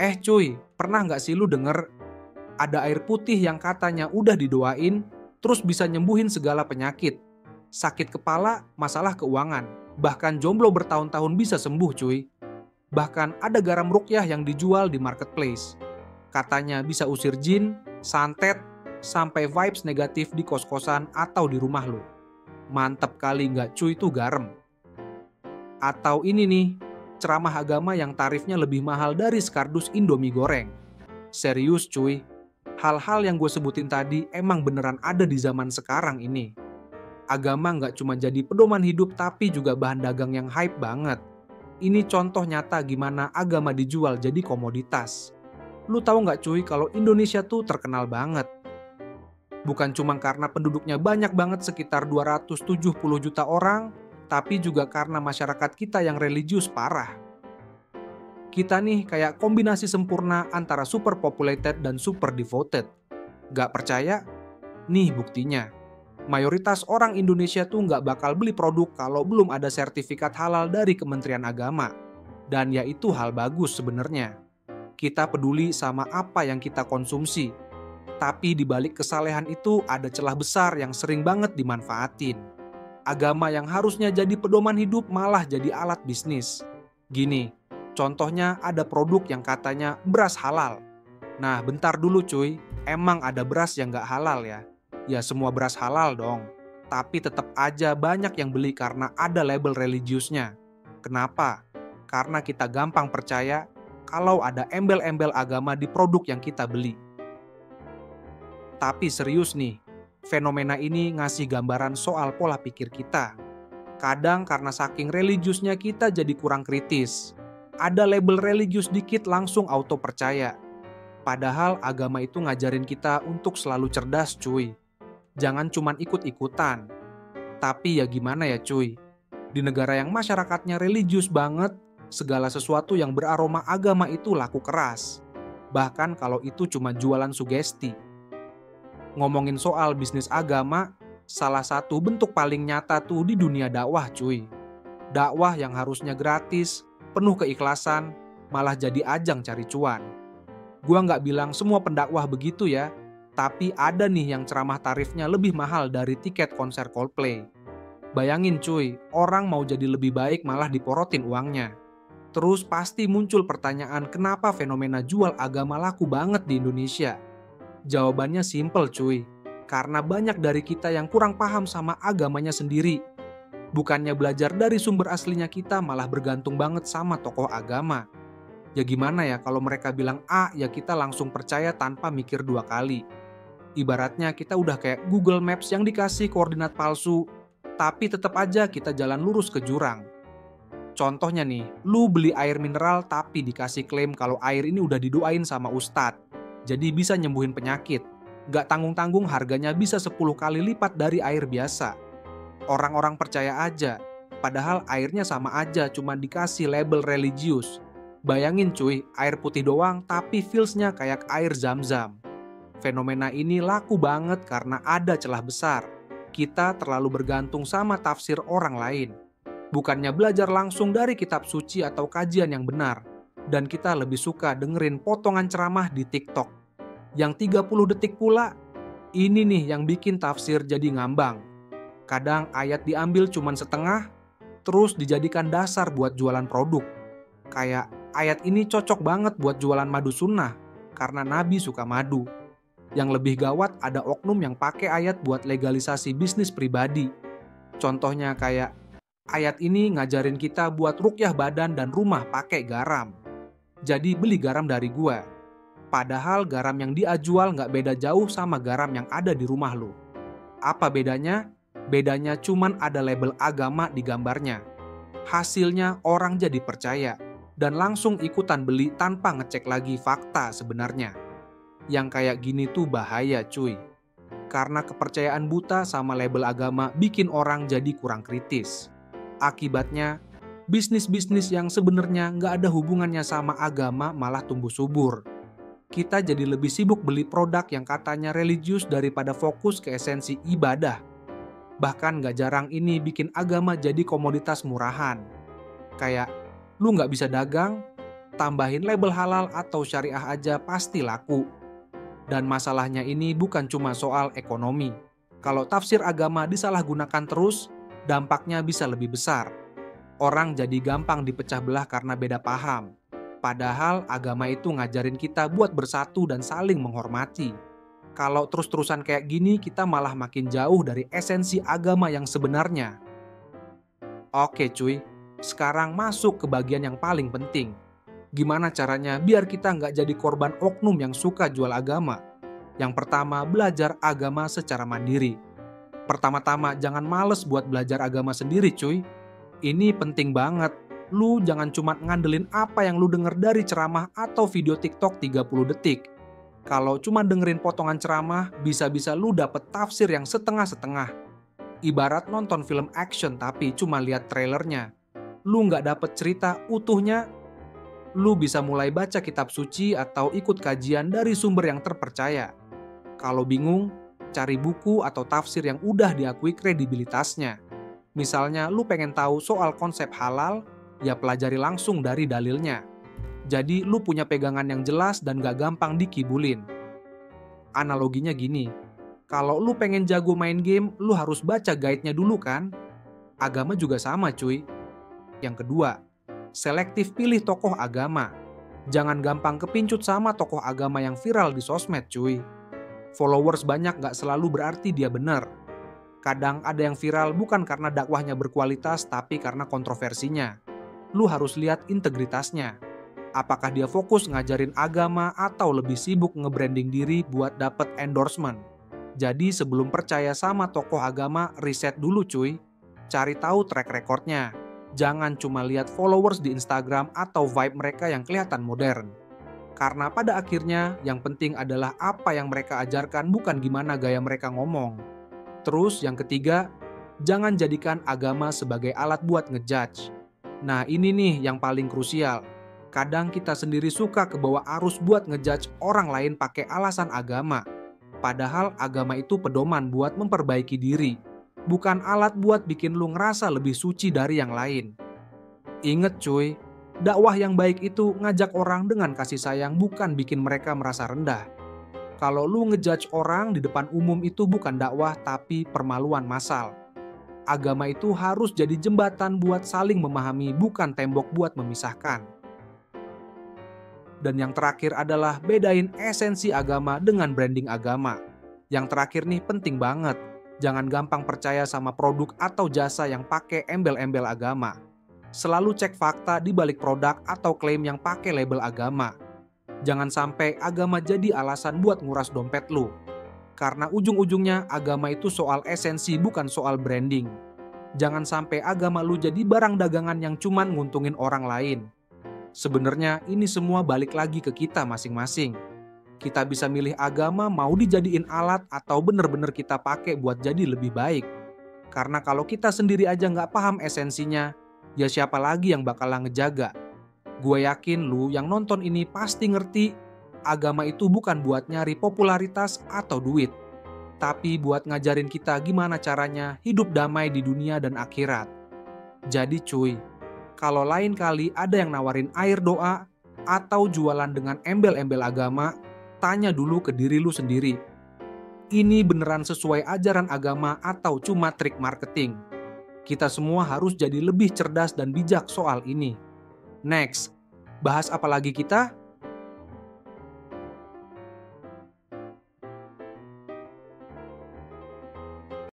Cuy, pernah nggak sih lu denger ada air putih yang katanya udah didoain, terus bisa nyembuhin segala penyakit. Sakit kepala, masalah keuangan, bahkan jomblo bertahun-tahun bisa sembuh cuy. Bahkan ada garam ruqyah yang dijual di marketplace. Katanya bisa usir jin, santet, sampai vibes negatif di kos-kosan atau di rumah lu. Mantep kali nggak cuy tuh garam. Atau ini nih, ceramah agama yang tarifnya lebih mahal dari sekardus Indomie goreng. Serius cuy, hal-hal yang gue sebutin tadi emang beneran ada di zaman sekarang ini. Agama nggak cuma jadi pedoman hidup tapi juga bahan dagang yang hype banget. Ini contoh nyata gimana agama dijual jadi komoditas. Lu tahu nggak cuy kalau Indonesia tuh terkenal banget. Bukan cuma karena penduduknya banyak banget sekitar 270 juta orang, tapi juga karena masyarakat kita yang religius parah. Kita nih kayak kombinasi sempurna antara super populated dan super devoted. Gak percaya? Nih buktinya. Mayoritas orang Indonesia tuh gak bakal beli produk kalau belum ada sertifikat halal dari Kementerian Agama. Dan ya itu hal bagus sebenarnya. Kita peduli sama apa yang kita konsumsi. Tapi di balik kesalehan itu ada celah besar yang sering banget dimanfaatin. Agama yang harusnya jadi pedoman hidup malah jadi alat bisnis. Gini, contohnya ada produk yang katanya beras halal. Nah bentar dulu cuy, emang ada beras yang gak halal ya? Ya semua beras halal dong. Tapi tetap aja banyak yang beli karena ada label religiusnya. Kenapa? Karena kita gampang percaya kalau ada embel-embel agama di produk yang kita beli. Tapi serius nih, fenomena ini ngasih gambaran soal pola pikir kita. Kadang karena saking religiusnya kita jadi kurang kritis. Ada label religius dikit langsung auto percaya. Padahal agama itu ngajarin kita untuk selalu cerdas cuy. Jangan cuman ikut-ikutan. Tapi ya gimana ya cuy, di negara yang masyarakatnya religius banget, segala sesuatu yang beraroma agama itu laku keras. Bahkan kalau itu cuma jualan sugesti. Ngomongin soal bisnis agama, salah satu bentuk paling nyata tuh di dunia dakwah cuy. Dakwah yang harusnya gratis, penuh keikhlasan, malah jadi ajang cari cuan. Gua nggak bilang semua pendakwah begitu ya, tapi ada nih yang ceramah tarifnya lebih mahal dari tiket konser Coldplay. Bayangin cuy, orang mau jadi lebih baik malah diporotin uangnya. Terus pasti muncul pertanyaan kenapa fenomena jual agama laku banget di Indonesia. Jawabannya simple cuy, karena banyak dari kita yang kurang paham sama agamanya sendiri. Bukannya belajar dari sumber aslinya kita malah bergantung banget sama tokoh agama. Ya gimana ya kalau mereka bilang A ya kita langsung percaya tanpa mikir dua kali. Ibaratnya kita udah kayak Google Maps yang dikasih koordinat palsu, tapi tetap aja kita jalan lurus ke jurang. Contohnya nih, lu beli air mineral tapi dikasih klaim kalau air ini udah didoain sama ustadz. Jadi bisa nyembuhin penyakit. Gak tanggung-tanggung harganya bisa 10 kali lipat dari air biasa. Orang-orang percaya aja, padahal airnya sama aja cuma dikasih label religius. Bayangin cuy, air putih doang tapi feelsnya kayak air zam-zam. Fenomena ini laku banget karena ada celah besar. Kita terlalu bergantung sama tafsir orang lain. Bukannya belajar langsung dari kitab suci atau kajian yang benar. Dan kita lebih suka dengerin potongan ceramah di TikTok. Yang 30 detik pula, ini nih yang bikin tafsir jadi ngambang. Kadang ayat diambil cuman setengah, terus dijadikan dasar buat jualan produk. Kayak ayat ini cocok banget buat jualan madu sunnah, karena Nabi suka madu. Yang lebih gawat ada oknum yang pakai ayat buat legalisasi bisnis pribadi. Contohnya kayak, ayat ini ngajarin kita buat ruqyah badan dan rumah pakai garam. Jadi beli garam dari gua. Padahal garam yang dia jual nggak beda jauh sama garam yang ada di rumah lo. Apa bedanya? Bedanya cuman ada label agama di gambarnya. Hasilnya orang jadi percaya dan langsung ikutan beli tanpa ngecek lagi fakta sebenarnya. Yang kayak gini tuh bahaya cuy. Karena kepercayaan buta sama label agama bikin orang jadi kurang kritis. Akibatnya, bisnis-bisnis yang sebenarnya nggak ada hubungannya sama agama malah tumbuh subur. Kita jadi lebih sibuk beli produk yang katanya religius daripada fokus ke esensi ibadah. Bahkan nggak jarang ini bikin agama jadi komoditas murahan. Kayak, lu nggak bisa dagang, tambahin label halal atau syariah aja pasti laku. Dan masalahnya ini bukan cuma soal ekonomi. Kalau tafsir agama disalahgunakan terus, dampaknya bisa lebih besar. Orang jadi gampang dipecah belah karena beda paham. Padahal agama itu ngajarin kita buat bersatu dan saling menghormati. Kalau terus-terusan kayak gini, kita malah makin jauh dari esensi agama yang sebenarnya. Oke cuy, sekarang masuk ke bagian yang paling penting. Gimana caranya biar kita nggak jadi korban oknum yang suka jual agama? Yang pertama, belajar agama secara mandiri. Pertama-tama, jangan males buat belajar agama sendiri cuy. Ini penting banget. Lu jangan cuma ngandelin apa yang lu denger dari ceramah atau video TikTok 30 detik. Kalau cuma dengerin potongan ceramah, bisa-bisa lu dapet tafsir yang setengah-setengah. Ibarat nonton film action tapi cuma lihat trailernya. Lu nggak dapet cerita utuhnya. Lu bisa mulai baca kitab suci atau ikut kajian dari sumber yang terpercaya. Kalau bingung, cari buku atau tafsir yang udah diakui kredibilitasnya. Misalnya lu pengen tahu soal konsep halal, ya pelajari langsung dari dalilnya. Jadi lu punya pegangan yang jelas dan gak gampang dikibulin. Analoginya gini, kalau lu pengen jago main game, lu harus baca guide-nya dulu kan? Agama juga sama cuy. Yang kedua, selektif pilih tokoh agama. Jangan gampang kepincut sama tokoh agama yang viral di sosmed cuy. Followers banyak gak selalu berarti dia benar. Kadang ada yang viral bukan karena dakwahnya berkualitas tapi karena kontroversinya. Lu harus lihat integritasnya. Apakah dia fokus ngajarin agama atau lebih sibuk nge-branding diri buat dapet endorsement. Jadi sebelum percaya sama tokoh agama, riset dulu cuy. Cari tahu track recordnya. Jangan cuma lihat followers di Instagram atau vibe mereka yang kelihatan modern. Karena pada akhirnya yang penting adalah apa yang mereka ajarkan, bukan gimana gaya mereka ngomong. Terus yang ketiga, jangan jadikan agama sebagai alat buat ngejudge. Nah ini nih yang paling krusial. Kadang kita sendiri suka kebawa arus buat ngejudge orang lain pakai alasan agama. Padahal agama itu pedoman buat memperbaiki diri. Bukan alat buat bikin lu ngerasa lebih suci dari yang lain. Ingat cuy, dakwah yang baik itu ngajak orang dengan kasih sayang, bukan bikin mereka merasa rendah. Kalau lu ngejudge orang di depan umum itu bukan dakwah tapi permaluan massal. Agama itu harus jadi jembatan buat saling memahami, bukan tembok buat memisahkan. Dan yang terakhir adalah bedain esensi agama dengan branding agama. Yang terakhir nih penting banget. Jangan gampang percaya sama produk atau jasa yang pakai embel-embel agama. Selalu cek fakta di balik produk atau klaim yang pakai label agama. Jangan sampai agama jadi alasan buat nguras dompet lu. Karena ujung-ujungnya agama itu soal esensi, bukan soal branding. Jangan sampai agama lu jadi barang dagangan yang cuman nguntungin orang lain. Sebenarnya ini semua balik lagi ke kita masing-masing. Kita bisa milih agama mau dijadiin alat atau bener-bener kita pakai buat jadi lebih baik. Karena kalau kita sendiri aja nggak paham esensinya, ya siapa lagi yang bakalan ngejaga? Gue yakin lu yang nonton ini pasti ngerti, agama itu bukan buat nyari popularitas atau duit. Tapi buat ngajarin kita gimana caranya hidup damai di dunia dan akhirat. Jadi cuy, kalau lain kali ada yang nawarin air doa atau jualan dengan embel-embel agama, tanya dulu ke diri lu sendiri. Ini beneran sesuai ajaran agama atau cuma trik marketing? Kita semua harus jadi lebih cerdas dan bijak soal ini. Next, bahas apa lagi kita?